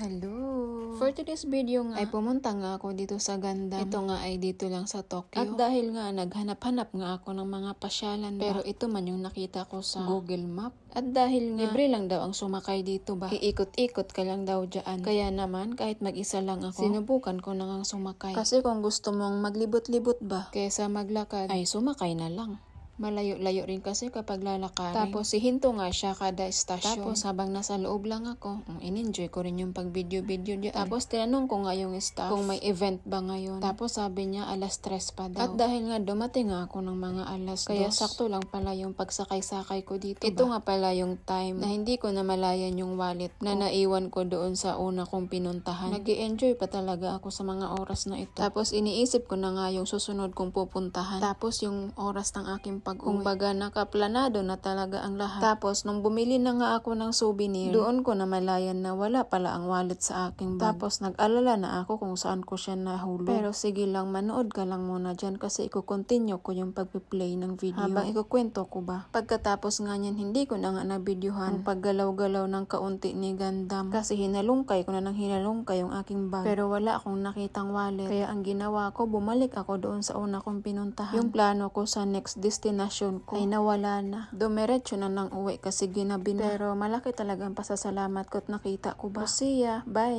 Hello! For today's video nga ay pumunta nga ako dito sa Gandam. Ito nga ay dito lang sa Tokyo. At dahil nga naghanap-hanap nga ako ng mga pasyalan pero ito man yung nakita ko sa Google Map. At dahil nga libre lang daw ang sumakay dito ba, iikot-ikot ka lang daw dyan. Kaya naman kahit mag-isa lang ako, sinubukan ko na nga sumakay. Kasi kung gusto mong maglibot-libot ba kesa maglakad, ay sumakay na lang. Malayo-layo rin kasi kapag lalakarin. Tapos hihinto nga siya kada estasyon. Tapos habang nasa loob lang ako, in-enjoy ko rin yung pag-video-video dyan. Tapos tinanong ko nga yung staff kung may event ba ngayon. Tapos sabi niya 3:00 pa daw. At dahil nga dumating nga ako ng mga 2:00. Kaya sakto lang pala yung pagsakay-sakay ko dito. Ito nga pala yung time na hindi ko namalayan yung wallet na naiwan ko doon sa una kong pinuntahan. Nag-i-enjoy pa talaga ako sa mga oras na ito. Tapos iniisip ko na nga yung susunod kong pupuntahan. Tapos yung oras ng aking kumbaga nakaplanado na talaga ang lahat. Tapos nung bumili na nga ako ng souvenir, doon ko namalayan na wala pala ang wallet sa aking bag. Tapos nag-alala na ako kung saan ko siya nahulog. Pero sige lang, manood ka lang muna dyan kasi iko-continue ko yung pag-play ng video. Habang ikukwento ko ba. Pagkatapos nga niyan, hindi ko na nga na-videohan ang paggalaw-galaw ng kaunti ni Gandam. Kasi hinalungkay ko na ng hinalungkay yung aking bag. Pero wala akong nakitang wallet. Kaya ang ginawa ko, bumalik ako doon sa una kong pinuntahan. Yung plano ko sa next destination ko ay nawala na. Dumiretso na nang uwi kasi ginabi na. Pero malaki talaga ang pasasalamat ko at nakita ko ba. Bye!